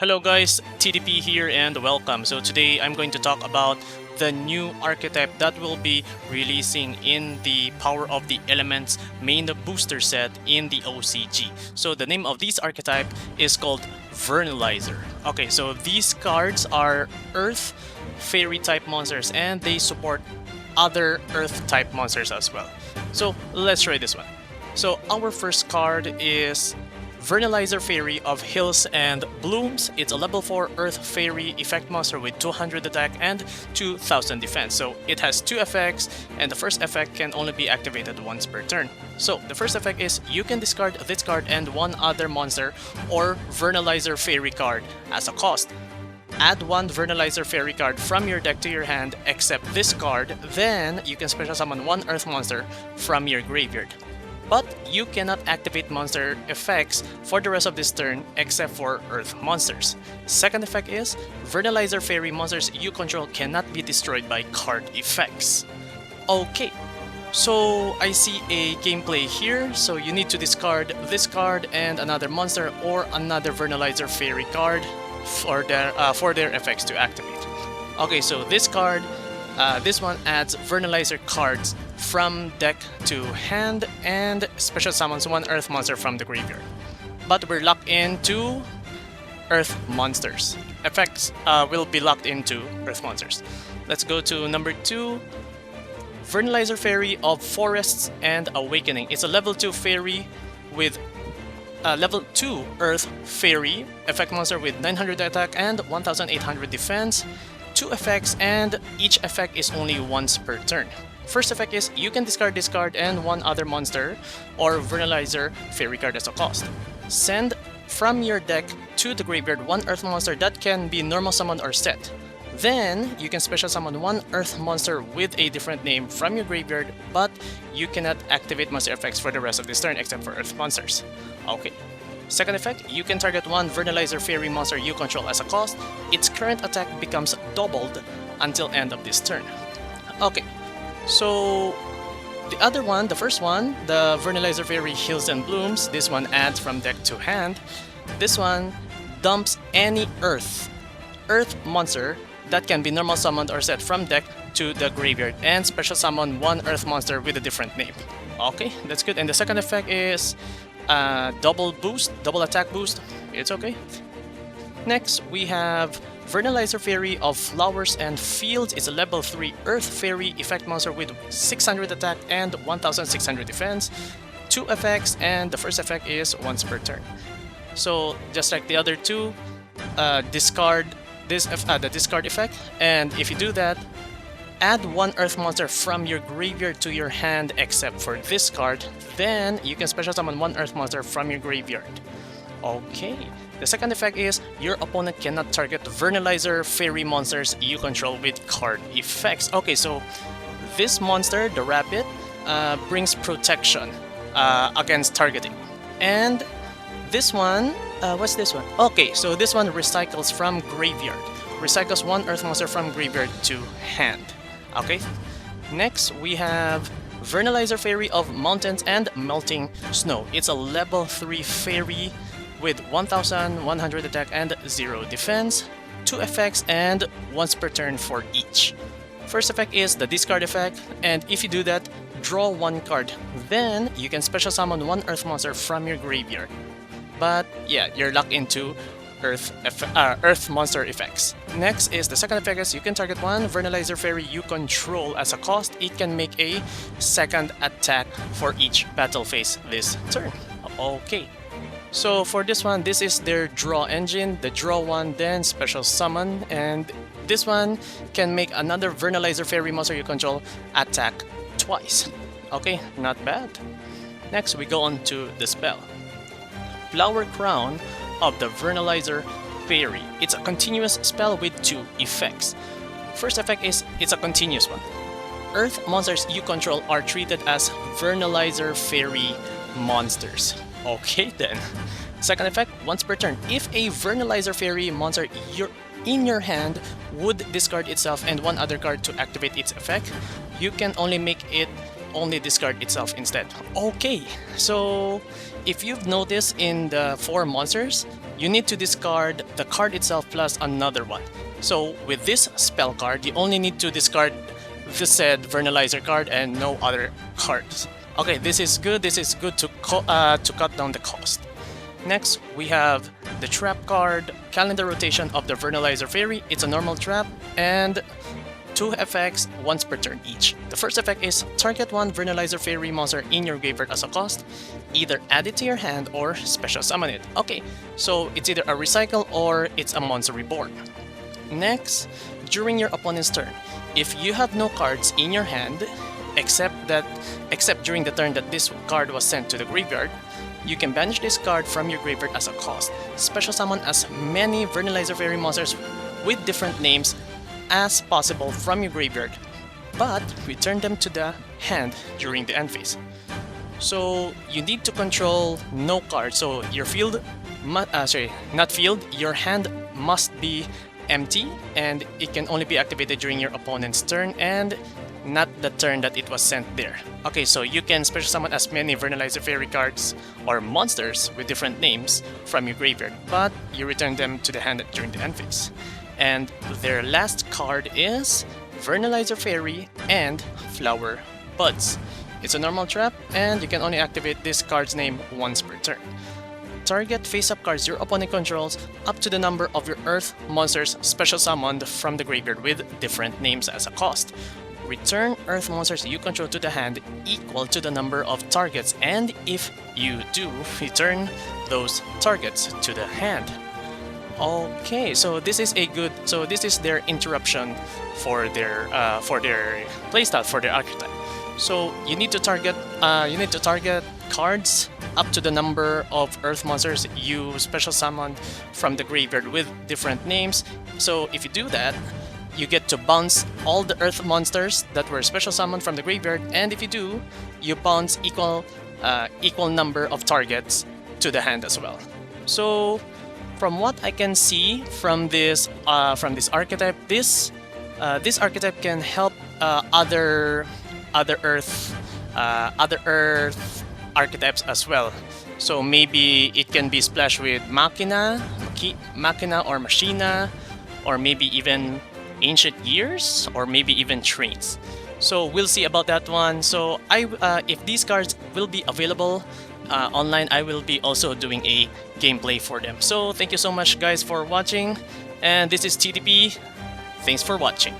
Hello guys, TDP here and welcome. So today I'm going to talk about the new archetype that will be releasing in the Power of the Elements main booster set in the OCG. So the name of this archetype is called Vernalizer. Okay, so these cards are Earth Fairy type monsters and they support other Earth type monsters as well. So let's try this one. So our first card is Vernalizer Fairy of Hills and Blooms. It's a level 4 Earth Fairy effect monster with 200 attack and 2000 defense. So it has two effects, and the first effect can only be activated once per turn. So the first effect is you can discard this card and one other monster or Vernalizer Fairy card as a cost. Add one Vernalizer Fairy card from your deck to your hand except this card, then you can special summon one Earth monster from your graveyard. But you cannot activate monster effects for the rest of this turn except for Earth monsters. Second effect is, Vernalizer Fairy monsters you control cannot be destroyed by card effects. Okay, so I see a gameplay here, so you need to discard this card and another monster or another Vernalizer Fairy card for their effects to activate. Okay, so this card, this one adds Vernalizer cards from deck to hand and special summons one Earth monster from the graveyard. But we're locked into Earth monsters. Effects will be locked into Earth monsters. Let's go to number 2. Vernalizer Fairy of Forests and Awakening. It's a level 2 fairy with level 2 Earth Fairy effect monster with 900 attack and 1800 defense. Two effects, and each effect is only once per turn. First effect is you can discard this card and one other monster or Vernalizer Fairy card as a cost. Send from your deck to the graveyard one Earth monster that can be normal summoned or set. Then you can special summon one Earth monster with a different name from your graveyard, but you cannot activate monster effects for the rest of this turn except for Earth monsters. Okay. Second effect, you can target one Vernalizer Fairy monster you control as a cost. Its current attack becomes doubled until end of this turn. Okay, so the other one, the first one, the Vernalizer Fairy Hills and Blooms, this one adds from deck to hand. This one dumps any Earth monster that can be normal summoned or set from deck to the graveyard and special summon one Earth monster with a different name. Okay, that's good. And the second effect is double attack boost. It's okay. Next, we have Vernalizer Fairy of Flowers and Fields. It's a level 3 Earth Fairy effect monster with 600 attack and 1600 defense. Two effects, and the first effect is once per turn. So just like the other two, discard this the discard effect, and if you do that, add one Earth monster from your graveyard to your hand except for this card, then you can special summon one Earth monster from your graveyard. Okay, the second effect is your opponent cannot target Vernalizer Fairy monsters you control with card effects. Okay, so this monster, the rabbit, brings protection against targeting. And this one, what's this one? Okay, so this one recycles from graveyard. Recycles one Earth monster from graveyard to hand. Okay, next we have Vernalizer Fairy of Mountains and Melting Snow. It's a level 3 fairy with 1100 attack and 0 defense, two effects, and once per turn for each. First effect is the discard effect, and if you do that, draw one card. Then you can special summon one Earth monster from your graveyard. But yeah, you're locked into Earth monster effects. Next is the second effect is you can target one Vernalizer Fairy you control as a cost. It can make a second attack for each battle phase this turn. Okay, so for this one, this is their draw engine. The draw one, then special summon, and this one can make another Vernalizer Fairy monster you control attack twice. Okay, not bad. Next, we go on to the spell. Flower Crown of the Vernalizer Fairy. It's a continuous spell with two effects. First effect is it's a continuous one. Earth monsters you control are treated as Vernalizer Fairy monsters. Okay then. Second effect, once per turn. If a Vernalizer Fairy monster in your hand would discard itself and one other card to activate its effect, you can only make it only discard itself instead. Okay, so if you've noticed in the 4 monsters, you need to discard the card itself plus another one. So with this spell card, you only need to discard the said Vernalizer card and no other cards. Okay, this is good. This is good to cut down the cost. Next, we have the trap card, Calendar Rotation of the Vernalizer Fairy. It's a normal trap and 2 effects once per turn each. The first effect is target 1 Vernalizer Fairy monster in your graveyard as a cost. Either add it to your hand or special summon it. Okay, so it's either a recycle or it's a monster reborn. Next, during your opponent's turn, if you have no cards in your hand, except during the turn that this card was sent to the graveyard, you can banish this card from your graveyard as a cost. Special summon as many Vernalizer Fairy monsters with different names as possible from your graveyard, but return them to the hand during the end phase. So you need to control no cards. So your field, your hand must be empty, and it can only be activated during your opponent's turn and not the turn that it was sent there. Okay, so you can special summon as many Vernalizer Fairy cards or monsters with different names from your graveyard, but you return them to the hand during the end phase. And their last card is Vernalizer Fairy and Flower Buds. It's a normal trap, and you can only activate this card's name once per turn. Target face-up cards your opponent controls up to the number of your Earth monsters special summoned from the graveyard with different names as a cost. Return Earth monsters you control to the hand equal to the number of targets, and if you do, return those targets to the hand. Okay, so this is their interruption for their playstyle, for their archetype. So you need to target cards up to the number of Earth monsters you special summoned from the graveyard with different names. So if you do that, you get to bounce all the Earth monsters that were special summoned from the graveyard, and if you do, you bounce equal number of targets to the hand as well. So from what I can see from this archetype, this archetype can help other Earth archetypes as well. So maybe it can be splashed with Machina or Machina, or maybe even Ancient Years, or maybe even Trains. So we'll see about that one. So if these cards will be available online, I will be also doing a gameplay for them. So thank you so much guys for watching, and this is TDP. Thanks for watching.